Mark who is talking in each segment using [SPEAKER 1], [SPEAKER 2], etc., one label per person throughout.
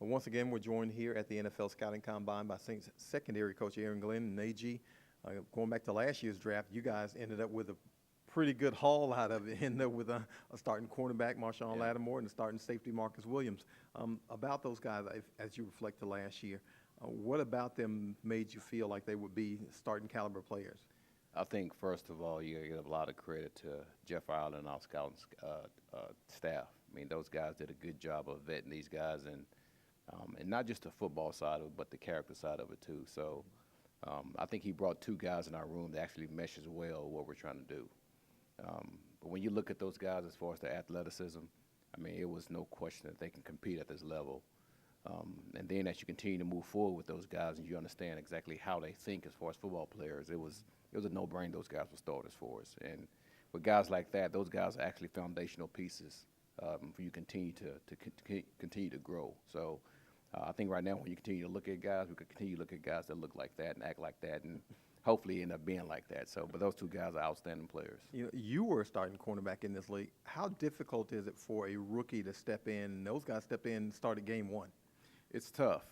[SPEAKER 1] Well, once again, we're joined here at the NFL Scouting Combine by Saints secondary coach Aaron Glenn and AG. Going back to last year's draft, you guys ended up with a pretty good haul out of it, ended up with a starting cornerback, Marshawn Lattimore, and a starting safety, Marcus Williams. About those guys, as you reflect to last year, what about them made you feel like they would be starting caliber players?
[SPEAKER 2] I think, first of all, you give a lot of credit to Jeff Ireland and our scouting staff. I mean, those guys did a good job of vetting these guys, and not just the football side of it, but the character side of it, too. So I think he brought two guys in our room that actually meshes well what we're trying to do. But when you look at those guys as far as their athleticism, I mean, it was no question that they can compete at this level. And then as you continue to move forward with those guys and you understand exactly how they think as far as football players, it was a no-brainer those guys were starters for us. And with guys like that, those guys are actually foundational pieces for you continue to grow. So I think right now when you continue to look at guys, we could continue to look at guys that look like that and act like that and hopefully end up being like that. So, but those two guys are outstanding players.
[SPEAKER 1] You were a starting cornerback in this league. How difficult is it for a rookie to step in, and those guys step in and start at game one?
[SPEAKER 2] It's tough,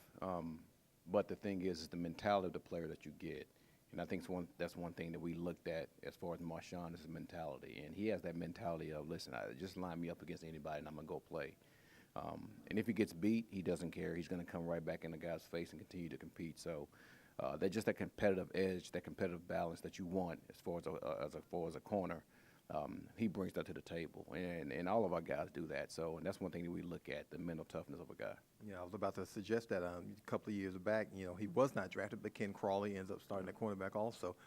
[SPEAKER 2] but the thing is the mentality of the player that you get. And I think that's one thing that we looked at as far as Marshawn is the mentality. And he has that mentality of, listen, just line me up against anybody and I'm going to go play. And if he gets beat, he doesn't care. He's going to come right back in the guy's face and continue to compete. So that's just that competitive edge, that competitive balance that you want as far as a corner. He brings that to the table, and all of our guys do that. So, and that's one thing that we look at, the mental toughness of a guy.
[SPEAKER 1] Yeah, I was about to suggest that a couple of years back, he was not drafted, but Ken Crawley ends up starting at cornerback also.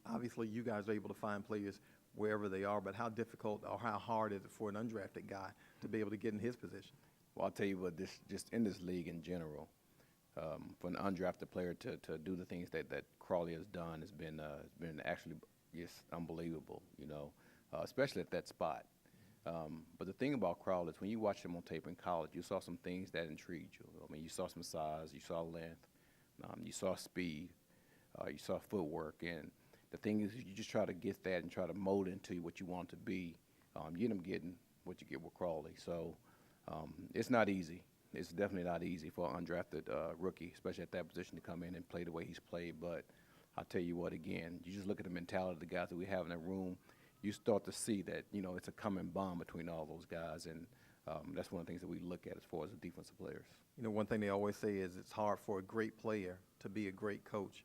[SPEAKER 1] Obviously, you guys are able to find players wherever they are, but how difficult or how hard is it for an undrafted guy to be able to get in his position?
[SPEAKER 2] Well, I'll tell you what, just in this league in general, for an undrafted player to do the things that Crawley has done has been actually just unbelievable, especially at that spot. But the thing about Crawley is when you watch him on tape in college, you saw some things that intrigued you. I mean, you saw some size, you saw length, you saw speed, you saw footwork. And the thing is, you just try to get that and try to mold into what you want to be. You end up getting what you get with Crawley. So it's not easy. It's definitely not easy for an undrafted rookie, especially at that position, to come in and play the way he's played. But I'll tell you what, again, you just look at the mentality of the guys that we have in that room, you start to see that, it's a common bond between all those guys. And that's one of the things that we look at as far as the defensive players.
[SPEAKER 1] One thing they always say is it's hard for a great player to be a great coach.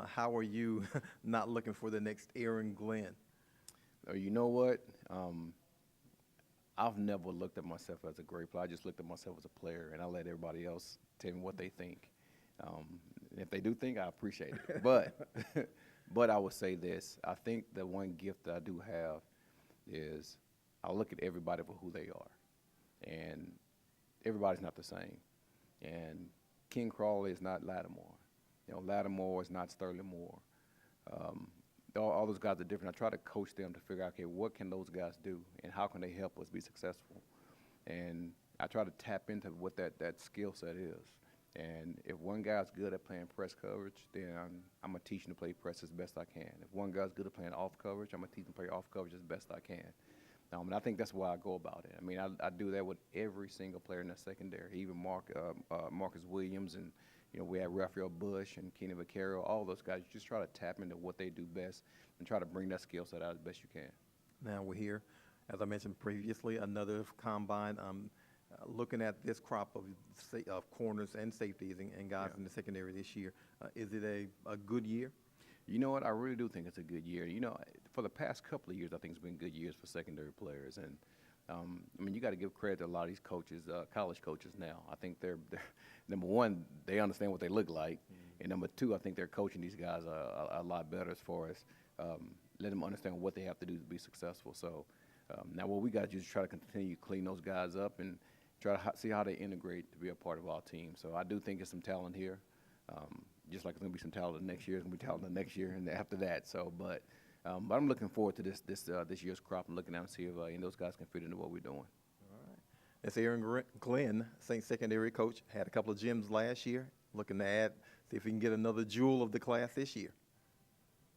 [SPEAKER 1] How are you not looking for the next Aaron Glenn?
[SPEAKER 2] You know what? I've never looked at myself as a great player. I just looked at myself as a player, and I let everybody else tell me what they think. And if they do think, I appreciate it. But I would say this. I think the one gift that I do have is I look at everybody for who they are. And everybody's not the same. And King Crawley is not Lattimore. Lattimore is not Sterling Moore. All those guys are different. I try to coach them to figure out, okay, what can those guys do and how can they help us be successful? And I try to tap into what that skill set is. And if one guy's good at playing press coverage, then I'm going to teach him to play press as best I can. If one guy's good at playing off coverage, I'm going to teach him to play off coverage as best I can. And I think that's why I go about it. I mean, I do that with every single player in the secondary, even Marcus Williams, and we had Raphael Bush and Kenny Vaccaro, all those guys. You just try to tap into what they do best and try to bring that skill set out as best you can.
[SPEAKER 1] Now we're here, as I mentioned previously, another combine. Looking at this crop of corners and safeties and guys in the secondary this year, is it a good year?
[SPEAKER 2] You know what? I really do think it's a good year. For the past couple of years, I think it's been good years for secondary players. And, I mean, you got to give credit to a lot of these coaches, college coaches now. I think they're number one, they understand what they look like. And number two, I think they're coaching these guys a lot better as far as let them understand what they have to do to be successful. So now what we got to do is try to continue to clean those guys up and try to see how they integrate to be a part of our team. So I do think there's some talent here. Just like it's going to be some talent next year, it's going to be talent the next year and after that. So, but I'm looking forward to this year's crop and looking out and see if any of those guys can fit into what we're doing.
[SPEAKER 1] All right. That's Aaron Glenn, Saints secondary coach. Had a couple of gems last year. Looking to see if he can get another jewel of the class this year.